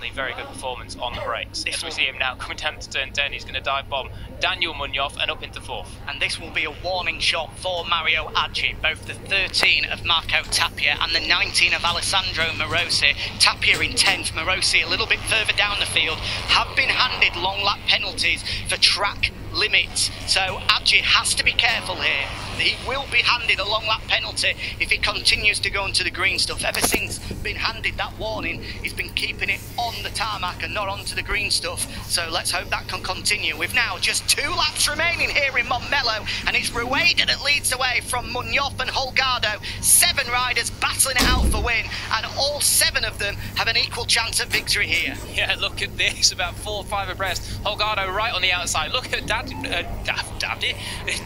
definitely very good performance on the brakes. As we see him now coming down to turn 10, he's going to dive bomb Daniel Munoz and up into 4th. And this will be a warning shot for Mario Aggi, both the 13 of Marco Tapia and the 19 of Alessandro Morosi. Tapia in 10th, Morosi a little bit further down the field, have been handed long lap penalties for track limits, so Aggi has to be careful here. He will be handed a long lap penalty if he continues to go into the green stuff. Ever since been handed that warning, he's been keeping it on the tarmac and not onto the green stuff, so let's hope that can continue. We've now just 2 laps remaining here in Montmello, and it's Rueda that leads away from Munoz and Holgado. 7 riders battling it out for win, and all 7 of them have an equal chance at victory here. Yeah, look at this, about 4 or 5 abreast. Holgado right on the outside. Look at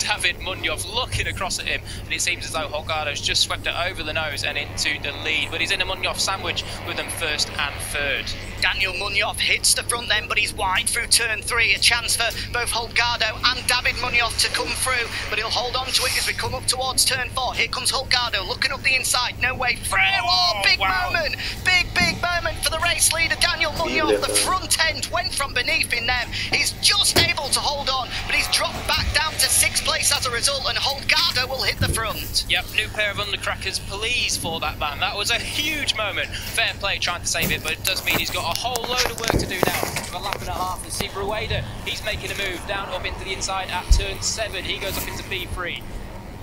David Munoz looking across at him, and it seems as though Holgado's just swept it over the nose and into the lead, but he's in a Munoz sandwich with them 1st and 3rd. Daniel Munoz hits the front then, but he's wide through turn 3. A chance for both Holgado and David Munoz to come through, but he'll hold on to it as we come up towards turn 4. Here comes Holgado looking up the inside. No way through. Oh, big moment. Big moment for the race leader, Daniel Munoz. The front end went from beneath in them. He's just able to hold on, but he's dropped back down to 6th place as a result, and Holgado will hit the front. Yep, new pair of undercrackers, please, for that man. That was a huge moment. Fair play trying to save it, but it does mean he's got a whole load of work to do now. For a lap and a half, and see Rueda, he's making a move down up into the inside at turn 7. He goes up into B3.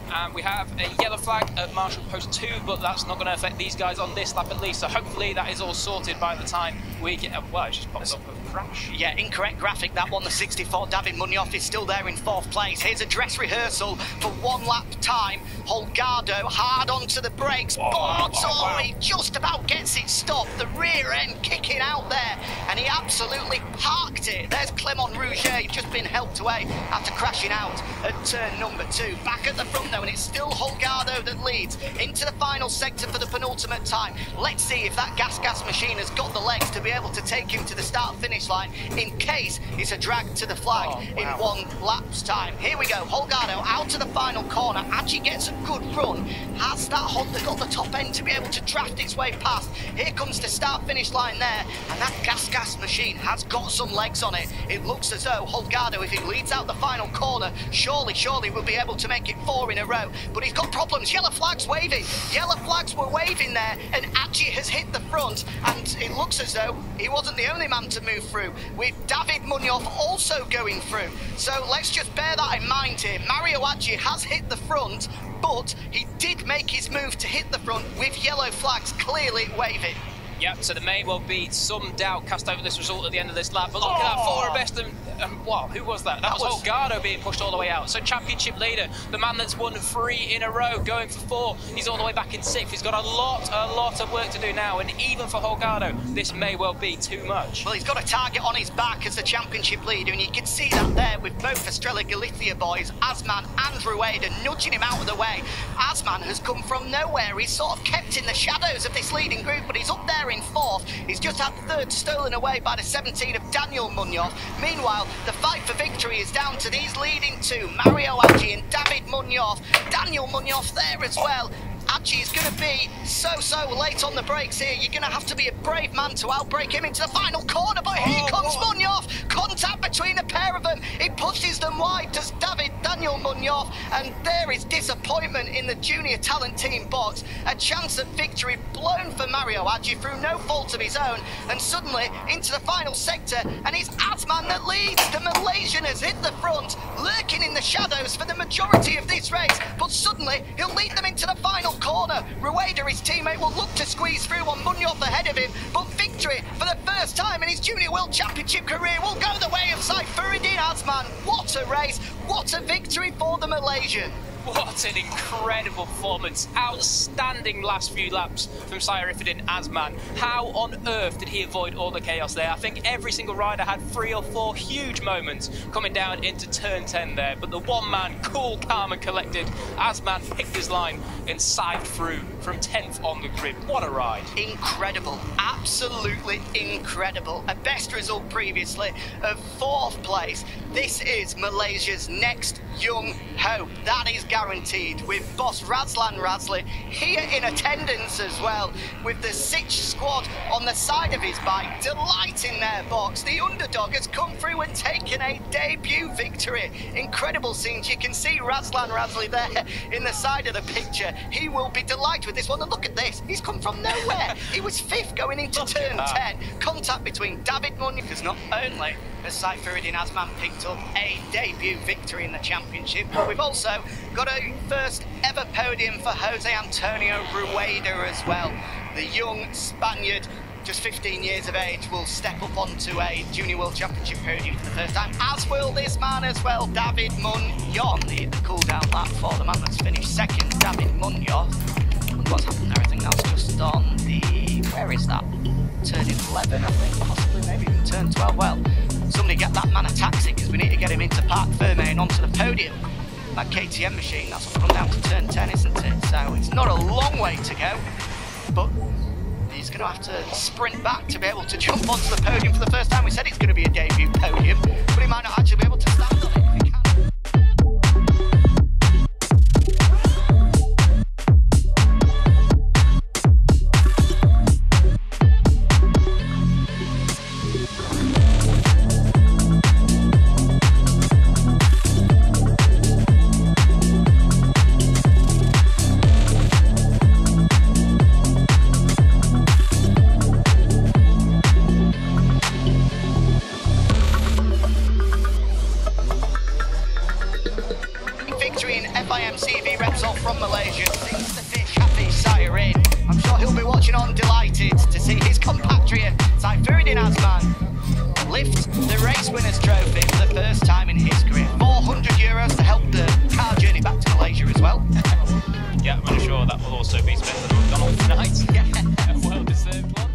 And we have a yellow flag at Marshall Post 2, but that's not going to affect these guys on this lap at least. So hopefully that is all sorted by the time we get... Well, it just pops up a crash. Yeah, incorrect graphic, that one. The 64 David Munoz is still there in 4th place. Here's a dress rehearsal for 1 lap time. Holgado hard onto the brakes, but he just about gets it stopped. The rear end kicking out there, and he absolutely parked it. There's Clement Rouget, just been helped away after crashing out at turn number 2. Back at the front though, and it's still Holgado that leads into the final sector for the penultimate time. Let's see if that gas machine has got the legs to be able to take him to the start-finish line in case it's a drag to the flag in 1 lap's time. Here we go, Holgado out to the final corner. Aggi gets a good run. Has that Honda got the top end to be able to draft its way past? Here comes the start-finish line there, and that gas machine has got some legs on it. It looks as though Holgado, if he leads out the final corner, surely will be able to make it 4 in a row, but he's got problems. Yellow flags waving. Yellow flags were waving there, and Aggi has hit the front, and it looks as though he wasn't the only man to move through, with David Munoz also going through. So let's just bear that in mind here. Mario Aggi has hit the front, but he did make his move to hit the front with yellow flags clearly waving. Yep, so there may well be some doubt cast over this result at the end of this lap, but look at that, 4 abreast wow, who was that? That was Holgado being pushed all the way out. So championship leader, the man that's won 3 in a row, going for 4. He's all the way back in 6th. He's got a lot of work to do now, and even for Holgado, this may well be too much. Well, he's got a target on his back as the championship leader, and you can see that there with both Estrella Galicia boys, Azman and Rueda, nudging him out of the way. Azman has come from nowhere. He's sort of kept in the shadows of this leading group, but he's up there in 4th. He's just had 3rd stolen away by the 17 of Daniel Munoz. Meanwhile, the fight for victory is down to these leading 2, Mario Aggi and David Munoz. Daniel Munoz there as well. Aggi is going to be so late on the brakes here. You're going to have to be a brave man to outbrake him into the final corner, but here comes Munoz. Contact between the pair of them. He pushes them wide, does Daniel Munoz, and there is disappointment in the junior talent team box. A chance at victory blown for Mario Aggi through no fault of his own, and suddenly into the final sector, and it's Azman that leads. The Malaysian has hit the front, lurking in the shadows for the majority of this race, but suddenly he'll lead them into the final corner. Rueda, his teammate, will look to squeeze through on Munoz ahead of him, but victory for the first time in his Junior World Championship career will go the way of Syarifuddin Azman. What a race, what a victory for the Malaysian. What an incredible performance. Outstanding last few laps from Syarifuddin Azman. How on earth did he avoid all the chaos there? I think every single rider had 3 or 4 huge moments coming down into turn 10 there, but the one man, cool, calm and collected, Azman picked his line and sived through from 10th on the grid. What a ride. Incredible, absolutely incredible. A best result previously of 4th place. This is Malaysia's next young hope. That is guaranteed, with boss Razlan Razli here in attendance as well, with the Sich squad on the side of his bike, delighting their box. The underdog has come through and taken a debut victory. Incredible scenes. You can see Razlan Razli there in the side of the picture. He will be delighted with this one. And look at this. He's come from nowhere. He was fifth going into turn 10. Contact between David Munoz, because not only has Syarifuddin Azman picked up a debut victory in the championship, but we've also got a first ever podium for Jose Antonio Rueda as well. The young Spaniard, just 15 years of age, will step up onto a Junior World Championship podium for the first time, as will this man as well, David Munoz. The cool down lap for the man that's finished second, David Munoz. What's happened there? I think that's just on the, where is that? Turn 11, I think, possibly, maybe even turn 12. Well, somebody get that man a taxi, because we need to get him into Parc Ferme and onto the podium. That KTM machine, that's what run down to turn 10, isn't it? So it's not a long way to go, but he's going to have to sprint back to be able to jump onto the podium for the first time. We said it's going to be a debut podium, but he might not actually be able to stand on it if he can. CEV Repsol from Malaysia sings the fish happy Syarifuddin. I'm sure he'll be watching on delighted to see his compatriot Syarifuddin Azman lift the race winners trophy for the first time in his career. €400 to help the car journey back to Malaysia as well. Yeah, I'm sure that will also be spent at McDonald's tonight. Yeah, a well-deserved one.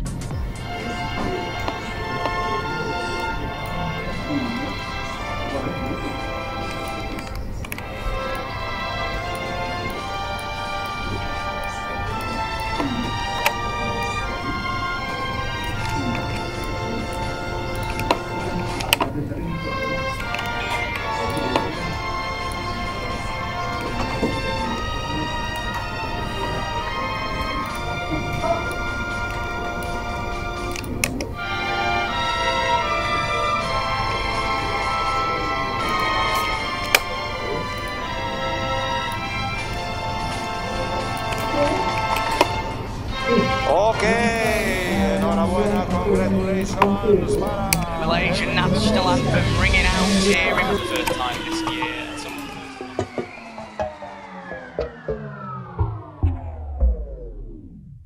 Enhorabuena, congratulations para Malaysian national anthem ringing out here. For the third time this year.